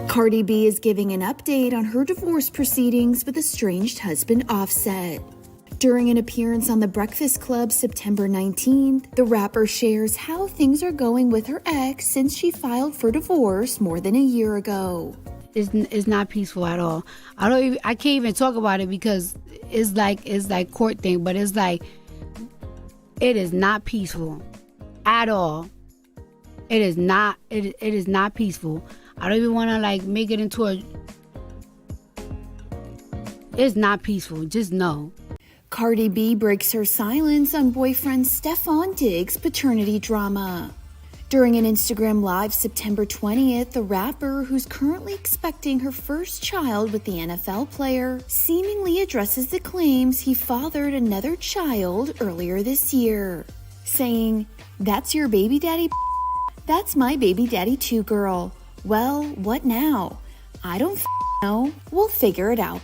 Cardi B is giving an update on her divorce proceedings with estranged husband Offset. During an appearance on The Breakfast Club September 19th, the rapper shares how things are going with her ex since she filed for divorce more than a year ago. It's not peaceful at all. I can't even talk about it because it's like court thing, but it's like it is not peaceful at all. It is not peaceful. I don't even want to make it into a. It's not peaceful. Just know. Cardi B breaks her silence on boyfriend Stefon Diggs' paternity drama. During an Instagram Live September 20th, the rapper, who's currently expecting her first child with the NFL player, seemingly addresses the claims he fathered another child earlier this year, saying, "That's your baby daddy? That's my baby daddy too, girl. Well, what now? I don't know. We'll figure it out."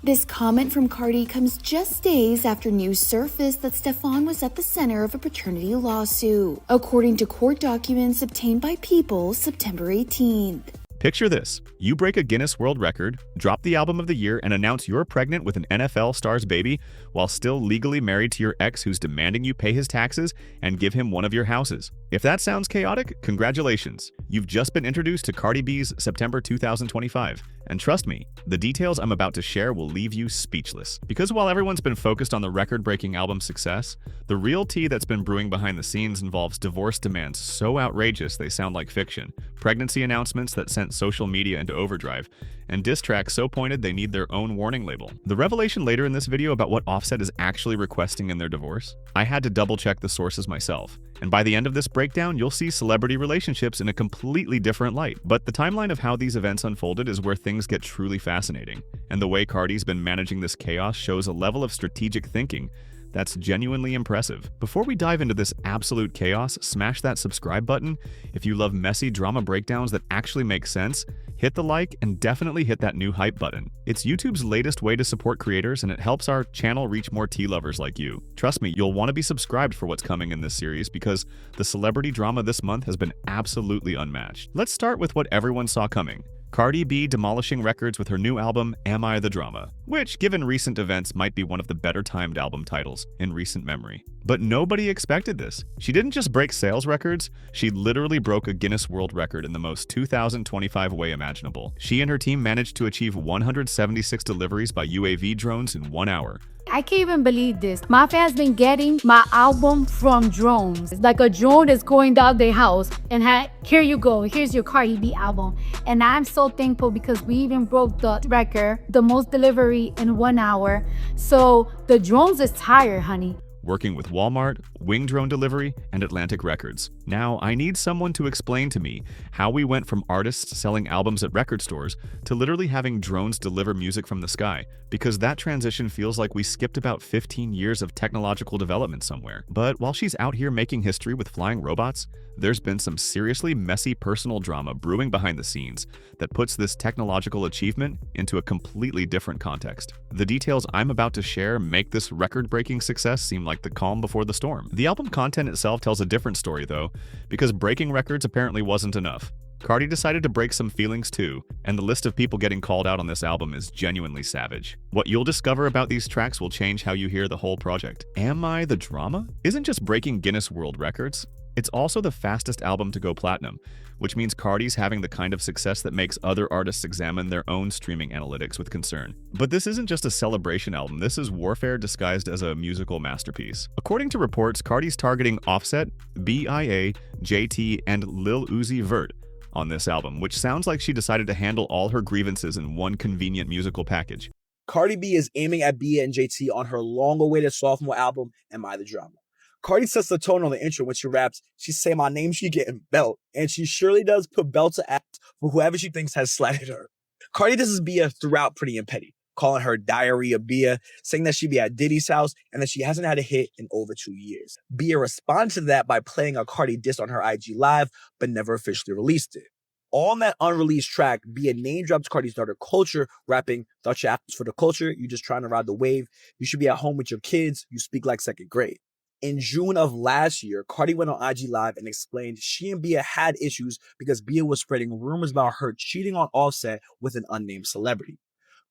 This comment from Cardi comes just days after news surfaced that Stefon was at the center of a paternity lawsuit, according to court documents obtained by People September 18th. Picture this. You break a Guinness World Record, drop the album of the year, and announce you're pregnant with an NFL star's baby while still legally married to your ex who's demanding you pay his taxes and give him one of your houses. If that sounds chaotic, congratulations. You've just been introduced to Cardi B's September 2025. And trust me, the details I'm about to share will leave you speechless. Because while everyone's been focused on the record-breaking album's success, the real tea that's been brewing behind the scenes involves divorce demands so outrageous they sound like fiction, pregnancy announcements that sent social media into overdrive, and diss tracks so pointed they need their own warning label. The revelation later in this video about what Offset is actually requesting in their divorce? I had to double-check the sources myself. And by the end of this breakdown, you'll see celebrity relationships in a completely different light. But the timeline of how these events unfolded is where things get truly fascinating. And the way Cardi's been managing this chaos shows a level of strategic thinking that's genuinely impressive. Before we dive into this absolute chaos, smash that subscribe button. If you love messy drama breakdowns that actually make sense, hit the like and definitely hit that new hype button. It's YouTube's latest way to support creators and it helps our channel reach more tea lovers like you. Trust me, you'll want to be subscribed for what's coming in this series because the celebrity drama this month has been absolutely unmatched. Let's start with what everyone saw coming. Cardi B demolishing records with her new album, Am I the Drama? Which, given recent events, might be one of the better timed album titles in recent memory. But nobody expected this. She didn't just break sales records, she literally broke a Guinness World Record in the most 2025 way imaginable. She and her team managed to achieve 176 deliveries by UAV drones in 1 hour. I can't even believe this. My fans been getting my album from drones. It's like a drone is going down their house and here you go. Here's your Cardi B album. And I'm so thankful because we even broke the record, the most delivery in 1 hour. So the drones is tired, honey. Working with Walmart, Wing Drone Delivery, and Atlantic Records. Now, I need someone to explain to me how we went from artists selling albums at record stores to literally having drones deliver music from the sky, because that transition feels like we skipped about 15 years of technological development somewhere. But while she's out here making history with flying robots, there's been some seriously messy personal drama brewing behind the scenes that puts this technological achievement into a completely different context. The details I'm about to share make this record-breaking success seem like the calm before the storm. The album content itself tells a different story though, because breaking records apparently wasn't enough. Cardi decided to break some feelings too, and the list of people getting called out on this album is genuinely savage. What you'll discover about these tracks will change how you hear the whole project. Am I the Drama? Isn't just breaking Guinness World Records. It's also the fastest album to go platinum, which means Cardi's having the kind of success that makes other artists examine their own streaming analytics with concern. But this isn't just a celebration album, this is warfare disguised as a musical masterpiece. According to reports, Cardi's targeting Offset, BIA, JT, and Lil Uzi Vert on this album, which sounds like she decided to handle all her grievances in one convenient musical package. Cardi B is aiming at BIA and JT on her long-awaited sophomore album, Am I the Drama? Cardi sets the tone on the intro when she raps, she say my name, she getting belt. And she surely does put belt to act for whoever she thinks has slighted her. Cardi disses Bia throughout Pretty and Petty, calling her diarrhea Bia, saying that she be at Diddy's house and that she hasn't had a hit in over 2 years. Bia responded to that by playing a Cardi diss on her IG Live, but never officially released it. On that unreleased track, Bia name drops Cardi's daughter Culture, rapping, thought your act was for the culture, you just trying to ride the wave, you should be at home with your kids, you speak like second grade. In June of last year, Cardi went on IG Live and explained she and Bia had issues because Bia was spreading rumors about her cheating on Offset with an unnamed celebrity.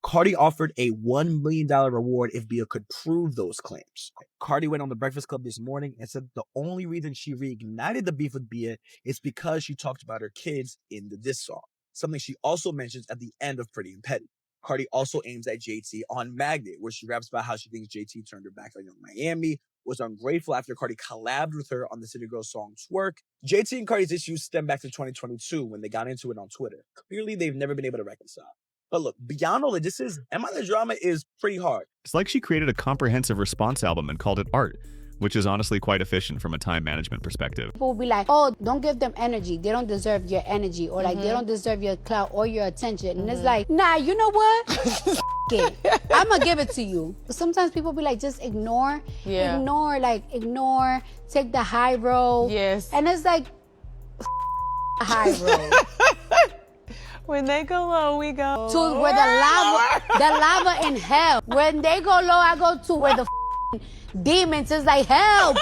Cardi offered a $1 million reward if Bia could prove those claims. Cardi went on The Breakfast Club this morning and said the only reason she reignited the beef with Bia is because she talked about her kids in the diss song, something she also mentions at the end of Pretty and Petty. Cardi also aims at JT on Magnet, where she raps about how she thinks JT turned her back on Young Miami, was ungrateful after Cardi collabed with her on the City Girls song Twerk. JT and Cardi's issues stem back to 2022 when they got into it on Twitter. Clearly, they've never been able to reconcile. But look, beyond all the disses, Am I the Drama is pretty hard. It's like she created a comprehensive response album and called it art, which is honestly quite efficient from a time management perspective. People will be like, oh, don't give them energy. They don't deserve your energy. Or like, they don't deserve your clout or your attention. And it's like, nah, you know what? I'm going to give it to you. Sometimes people be like, just ignore. Yeah. Ignore. Take the high road. Yes. And it's like, high road. When they go low, we go To where the lava in hell. When they go low, I go to where the demons is like, help.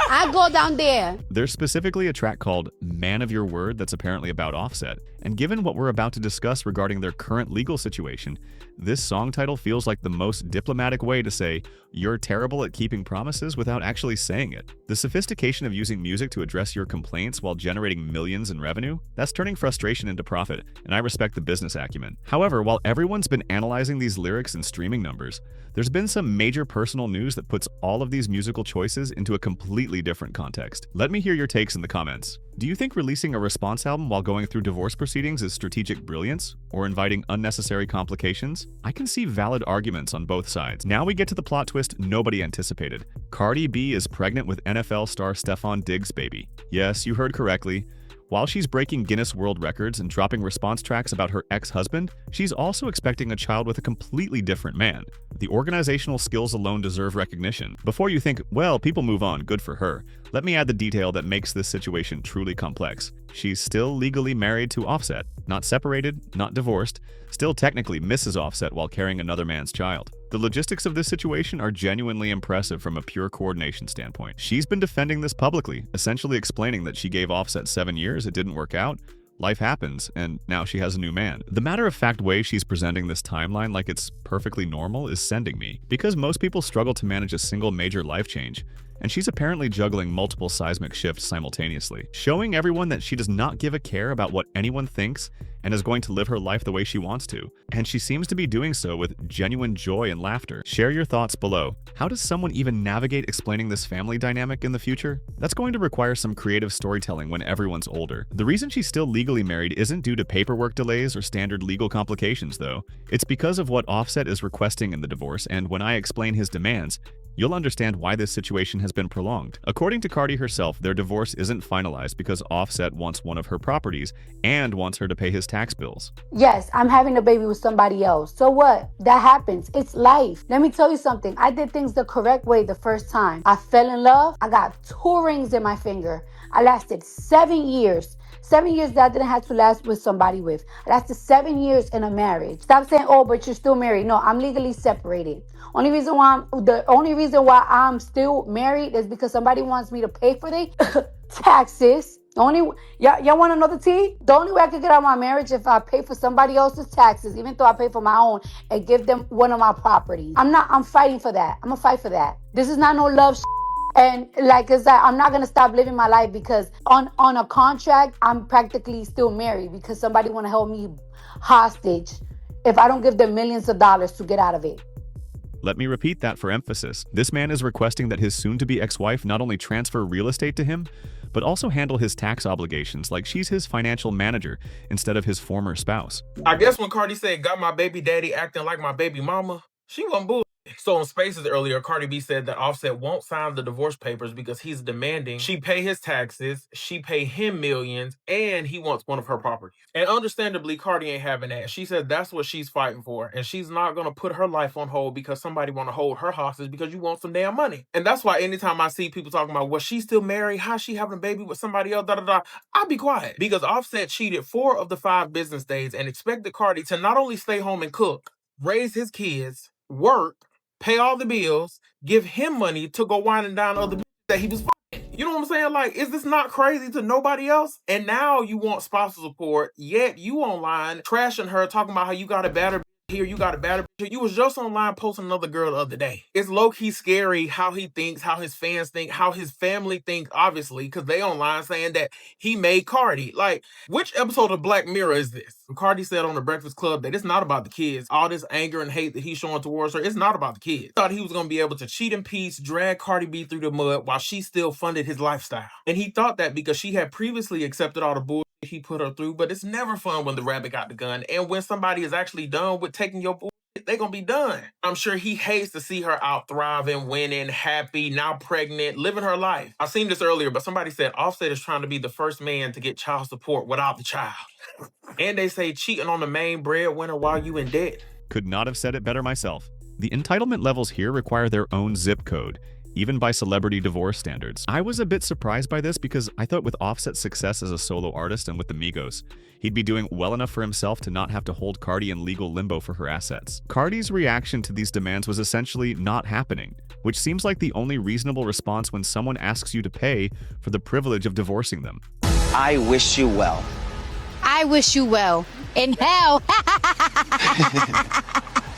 I go down there. There's specifically a track called Man of Your Word that's apparently about Offset. And given what we're about to discuss regarding their current legal situation, this song title feels like the most diplomatic way to say, you're terrible at keeping promises without actually saying it. The sophistication of using music to address your complaints while generating millions in revenue, that's turning frustration into profit, and I respect the business acumen. However, while everyone's been analyzing these lyrics and streaming numbers, there's been some major personal news that puts all of these musical choices into a completely different context. Let me hear your takes in the comments. Do you think releasing a response album while going through divorce proceedings is strategic brilliance or inviting unnecessary complications? I can see valid arguments on both sides. Now we get to the plot twist nobody anticipated. Cardi B is pregnant with NFL star Stefon Diggs' baby. Yes, you heard correctly. While she's breaking Guinness World Records and dropping response tracks about her ex-husband, she's also expecting a child with a completely different man. The organizational skills alone deserve recognition. Before you think, well, people move on, good for her, let me add the detail that makes this situation truly complex. She's still legally married to Offset, not separated, not divorced, still technically Mrs. Offset while carrying another man's child. The logistics of this situation are genuinely impressive from a pure coordination standpoint. She's been defending this publicly, essentially explaining that she gave Offset 7 years, it didn't work out, life happens, and now she has a new man. The matter-of-fact way she's presenting this timeline like it's perfectly normal is sending me, because most people struggle to manage a single major life change, and she's apparently juggling multiple seismic shifts simultaneously, showing everyone that she does not give a care about what anyone thinks and is going to live her life the way she wants to. And she seems to be doing so with genuine joy and laughter. Share your thoughts below. How does someone even navigate explaining this family dynamic in the future? That's going to require some creative storytelling when everyone's older. The reason she's still legally married isn't due to paperwork delays or standard legal complications, though. It's because of what Offset is requesting in the divorce, and when I explain his demands, you'll understand why this situation has been prolonged. According to Cardi herself, their divorce isn't finalized because Offset wants one of her properties and wants her to pay his tax bills. Yes, I'm having a baby with somebody else. So what? That happens. It's life. Let me tell you something. I did things the correct way the first time. I fell in love. I got 2 rings in my finger. I lasted 7 years. 7 years that I didn't have to last with somebody with. I lasted 7 years in a marriage. Stop saying, oh, but you're still married. No, I'm legally separated. The only reason why I'm still married is because somebody wants me to pay for their taxes. Y'all want to know the tea? The only way I could get out of my marriage if I pay for somebody else's taxes, even though I pay for my own, and give them one of my properties. I'm fighting for that. I'm gonna fight for that. This is not no love And like it's like, I'm not gonna stop living my life because on a contract, I'm practically still married because somebody wanna hold me hostage if I don't give them millions of dollars to get out of it. Let me repeat that for emphasis. This man is requesting that his soon-to-be ex-wife not only transfer real estate to him, but also handle his tax obligations like she's his financial manager instead of his former spouse. I guess when Cardi said, got my baby daddy acting like my baby mama, she wasn't bull. So on Spaces earlier, Cardi B said that Offset won't sign the divorce papers because he's demanding she pay his taxes, she pay him millions, and he wants one of her properties. And understandably, Cardi ain't having that. She said that's what she's fighting for, and she's not going to put her life on hold because somebody want to hold her hostage because you want some damn money. And that's why anytime I see people talking about, well, she's still married, how she having a baby with somebody else, I'll be quiet. Because Offset cheated 4 of the 5 business days and expected Cardi to not only stay home and cook, raise his kids, work, pay all the bills, give him money to go wine and dine other that he was fucking. You know what I'm saying? Like, is this not crazy to nobody else? And now you want spousal support, yet you online trashing her, talking about how you got a better here, you got a better bitch. You was just online posting another girl the other day. It's low-key scary how he thinks, how his fans think, how his family thinks, obviously, because they online saying that he made Cardi. Like, which episode of Black Mirror is this? Cardi said on the Breakfast Club that it's not about the kids. All this anger and hate that he's showing towards her, it's not about the kids. Thought he was going to be able to cheat in peace, drag Cardi B through the mud while she still funded his lifestyle. And he thought that because she had previously accepted all the bullshit he put her through, but it's never fun when the rabbit got the gun. And when somebody is actually done with taking your bullshit, they're gonna be done. I'm sure he hates to see her out thriving, winning, happy, now pregnant, living her life. I seen this earlier, but somebody said Offset is trying to be the first man to get child support without the child. And they say cheating on the main breadwinner while you in debt. Could not have said it better myself. The entitlement levels here require their own zip code, even by celebrity divorce standards. I was a bit surprised by this because I thought with Offset's success as a solo artist and with the Migos, he'd be doing well enough for himself to not have to hold Cardi in legal limbo for her assets. Cardi's reaction to these demands was essentially not happening, which seems like the only reasonable response when someone asks you to pay for the privilege of divorcing them. I wish you well. I wish you well. In hell.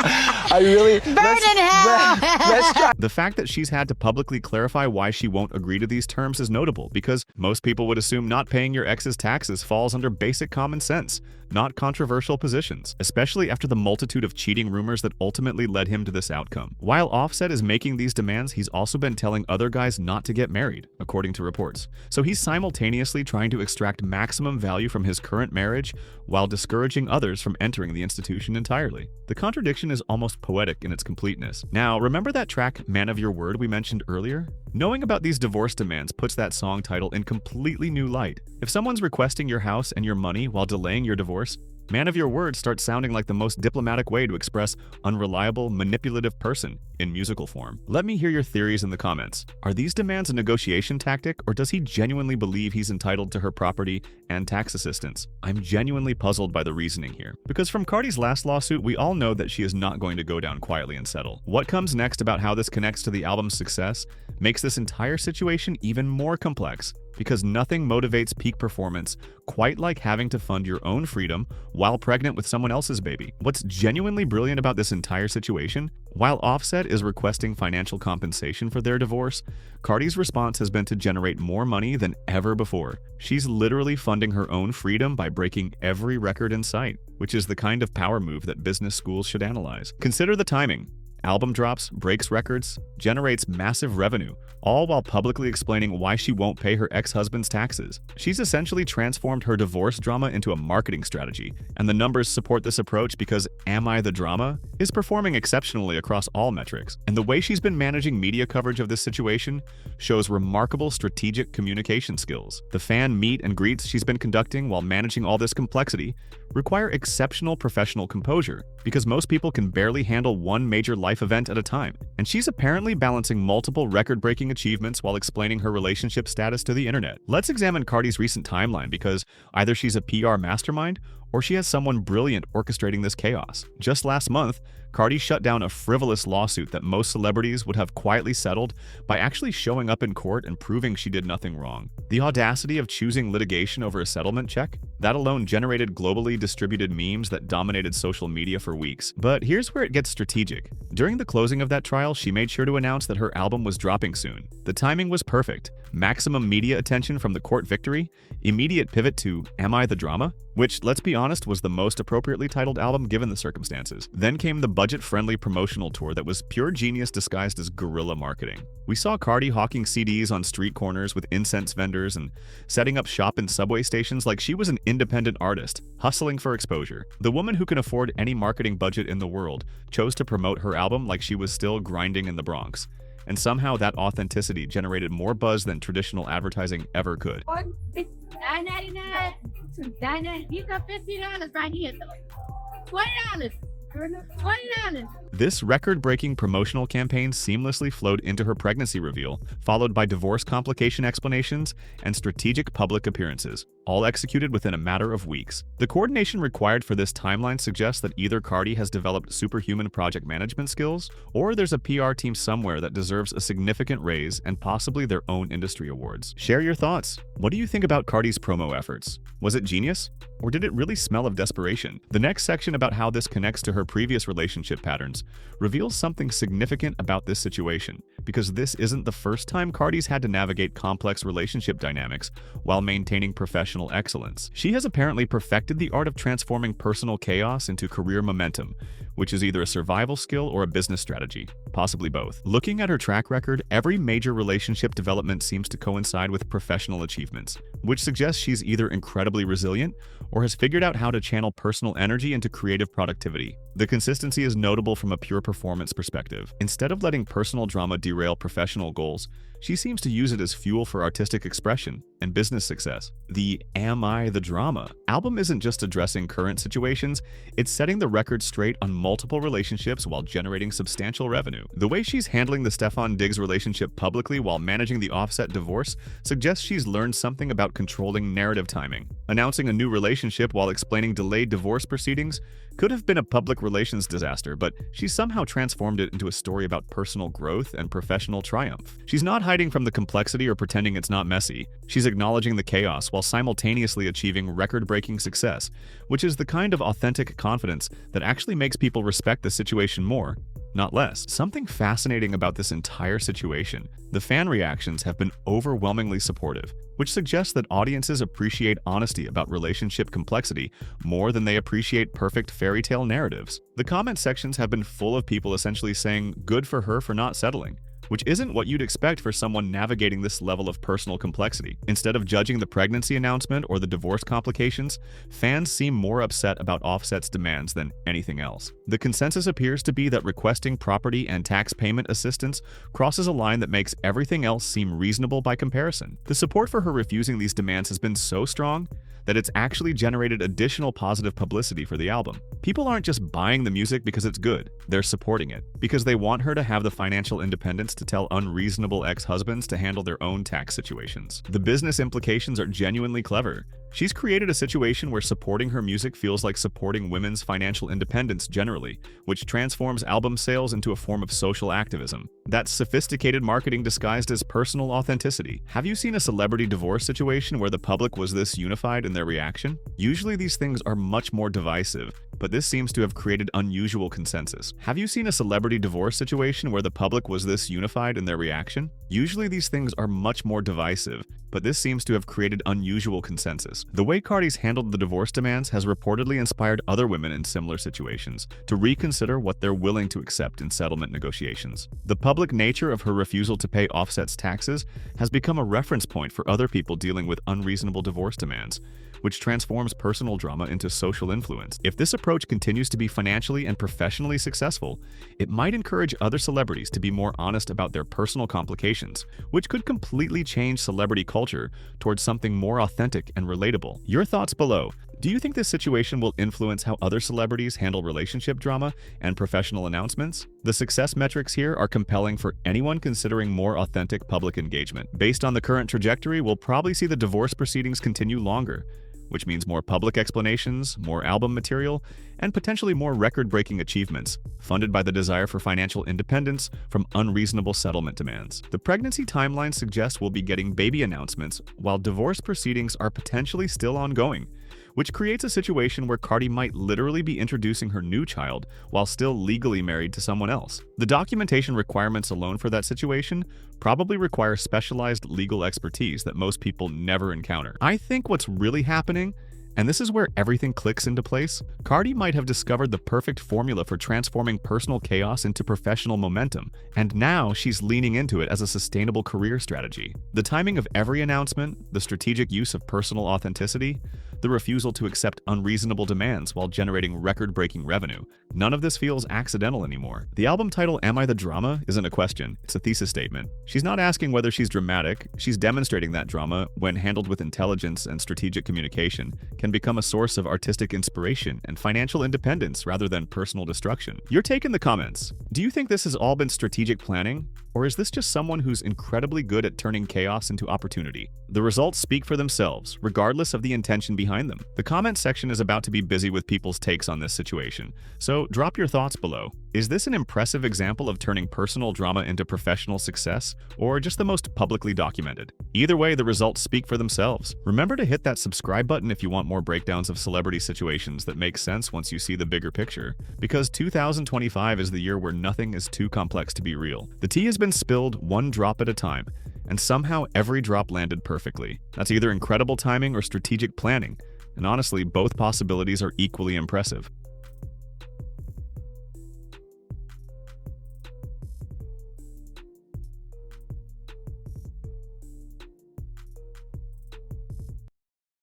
I really Burn in hell. Let's try. The fact that she's had to publicly clarify why she won't agree to these terms is notable because most people would assume not paying your ex's taxes falls under basic common sense, not controversial positions, especially after the multitude of cheating rumors that ultimately led him to this outcome. While Offset is making these demands, he's also been telling other guys not to get married, according to reports. So he's simultaneously trying to extract maximum value from his current marriage while discouraging others from entering the institution entirely. The contradiction is almost poetic in its completeness. Now, remember that track, Man of Your Word, we mentioned earlier? Knowing about these divorce demands puts that song title in completely new light. If someone's requesting your house and your money while delaying your divorce, Man of Your Word starts sounding like the most diplomatic way to express unreliable, manipulative person in musical form. Let me hear your theories in the comments. Are these demands a negotiation tactic, or does he genuinely believe he's entitled to her property and tax assistance? I'm genuinely puzzled by the reasoning here. Because from Cardi's last lawsuit, we all know that she is not going to go down quietly and settle. What comes next about how this connects to the album's success makes this entire situation even more complex, because nothing motivates peak performance quite like having to fund your own freedom while pregnant with someone else's baby. What's genuinely brilliant about this entire situation? While Offset is requesting financial compensation for their divorce, Cardi's response has been to generate more money than ever before. She's literally funding her own freedom by breaking every record in sight, which is the kind of power move that business schools should analyze. Consider the timing. Album drops, breaks records, generates massive revenue, all while publicly explaining why she won't pay her ex-husband's taxes. She's essentially transformed her divorce drama into a marketing strategy, and the numbers support this approach because Am I the Drama is performing exceptionally across all metrics. And the way she's been managing media coverage of this situation shows remarkable strategic communication skills. The fan meet and greets she's been conducting while managing all this complexity require exceptional professional composure, because most people can barely handle one major life event at a time. And she's apparently balancing multiple record-breaking achievements while explaining her relationship status to the internet. Let's examine Cardi's recent timeline, because either she's a PR mastermind or she has someone brilliant orchestrating this chaos. Just last month, Cardi shut down a frivolous lawsuit that most celebrities would have quietly settled by actually showing up in court and proving she did nothing wrong. The audacity of choosing litigation over a settlement check? That alone generated globally distributed memes that dominated social media for weeks. But here's where it gets strategic. During the closing of that trial, she made sure to announce that her album was dropping soon. The timing was perfect. Maximum media attention from the court victory, immediate pivot to Am I the Drama? Which, let's be honest, was the most appropriately titled album given the circumstances. Then came the budget-friendly promotional tour that was pure genius disguised as guerrilla marketing. We saw Cardi hawking CDs on street corners with incense vendors and setting up shop in subway stations like she was an independent artist, hustling for exposure. The woman who can afford any marketing budget in the world chose to promote her album like she was still grinding in the Bronx. And somehow that authenticity generated more buzz than traditional advertising ever could. $9.99. You got $50 right here, though. $20. This record-breaking promotional campaign seamlessly flowed into her pregnancy reveal, followed by divorce complication explanations and strategic public appearances, all executed within a matter of weeks. The coordination required for this timeline suggests that either Cardi has developed superhuman project management skills, or there's a PR team somewhere that deserves a significant raise and possibly their own industry awards. Share your thoughts. What do you think about Cardi's promo efforts? Was it genius? Or did it really smell of desperation? The next section about how this connects to her previous relationship patterns reveals something significant about this situation, because this isn't the first time Cardi's had to navigate complex relationship dynamics while maintaining professional excellence. She has apparently perfected the art of transforming personal chaos into career momentum, which is either a survival skill or a business strategy, possibly both. Looking at her track record, every major relationship development seems to coincide with professional achievements, which suggests she's either incredibly resilient or has figured out how to channel personal energy into creative productivity. The consistency is notable from a pure performance perspective. Instead of letting personal drama derail professional goals, she seems to use it as fuel for artistic expression and business success. The Am I the Drama album isn't just addressing current situations, it's setting the record straight on multiple relationships while generating substantial revenue. The way she's handling the Stefon Diggs relationship publicly while managing the Offset divorce suggests she's learned something about controlling narrative timing. Announcing a new relationship while explaining delayed divorce proceedings could have been a public relations disaster, but she's somehow transformed it into a story about personal growth and professional triumph. She's not hiding from the complexity or pretending it's not messy. She's acknowledging the chaos while simultaneously achieving record-breaking success, which is the kind of authentic confidence that actually makes people respect the situation more, not less. Something fascinating about this entire situation: the fan reactions have been overwhelmingly supportive, which suggests that audiences appreciate honesty about relationship complexity more than they appreciate perfect fairy tale narratives. The comment sections have been full of people essentially saying, "Good for her for not settling," which isn't what you'd expect for someone navigating this level of personal complexity. Instead of judging the pregnancy announcement or the divorce complications, fans seem more upset about Offset's demands than anything else. The consensus appears to be that requesting property and tax payment assistance crosses a line that makes everything else seem reasonable by comparison. The support for her refusing these demands has been so strong that it's actually generated additional positive publicity for the album. People aren't just buying the music because it's good, they're supporting it because they want her to have the financial independence to tell unreasonable ex-husbands to handle their own tax situations. The business implications are genuinely clever. She's created a situation where supporting her music feels like supporting women's financial independence generally, which transforms album sales into a form of social activism. That's sophisticated marketing disguised as personal authenticity. Have you seen a celebrity divorce situation where the public was this unified in their reaction? Usually these things are much more divisive, but this seems to have created unusual consensus. Have you seen a celebrity divorce situation where the public was this unified in their reaction? Usually these things are much more divisive, but this seems to have created unusual consensus. The way Cardi's handled the divorce demands has reportedly inspired other women in similar situations to reconsider what they're willing to accept in settlement negotiations. The public nature of her refusal to pay Offset's taxes has become a reference point for other people dealing with unreasonable divorce demands, which transforms personal drama into social influence. If this approach continues to be financially and professionally successful, it might encourage other celebrities to be more honest about their personal complications, which could completely change celebrity culture towards something more authentic and relatable. Your thoughts below. Do you think this situation will influence how other celebrities handle relationship drama and professional announcements? The success metrics here are compelling for anyone considering more authentic public engagement. Based on the current trajectory, we'll probably see the divorce proceedings continue longer, which means more public explanations, more album material, and potentially more record-breaking achievements, funded by the desire for financial independence from unreasonable settlement demands. The pregnancy timeline suggests we'll be getting baby announcements, while divorce proceedings are potentially still ongoing, which creates a situation where Cardi might literally be introducing her new child while still legally married to someone else. The documentation requirements alone for that situation probably require specialized legal expertise that most people never encounter. I think what's really happening, and this is where everything clicks into place, Cardi might have discovered the perfect formula for transforming personal chaos into professional momentum, and now she's leaning into it as a sustainable career strategy. The timing of every announcement, the strategic use of personal authenticity, the refusal to accept unreasonable demands while generating record-breaking revenue. None of this feels accidental anymore. The album title, Am I the Drama, isn't a question, it's a thesis statement. She's not asking whether she's dramatic, she's demonstrating that drama, when handled with intelligence and strategic communication, can become a source of artistic inspiration and financial independence rather than personal destruction. Your take in the comments. Do you think this has all been strategic planning? Or is this just someone who's incredibly good at turning chaos into opportunity? The results speak for themselves, regardless of the intention behind them. The comment section is about to be busy with people's takes on this situation, so drop your thoughts below. Is this an impressive example of turning personal drama into professional success, or just the most publicly documented? Either way, the results speak for themselves. Remember to hit that subscribe button if you want more breakdowns of celebrity situations that make sense once you see the bigger picture, because 2025 is the year where nothing is too complex to be real. The tea has been spilled one drop at a time, and somehow every drop landed perfectly. That's either incredible timing or strategic planning, and honestly, both possibilities are equally impressive.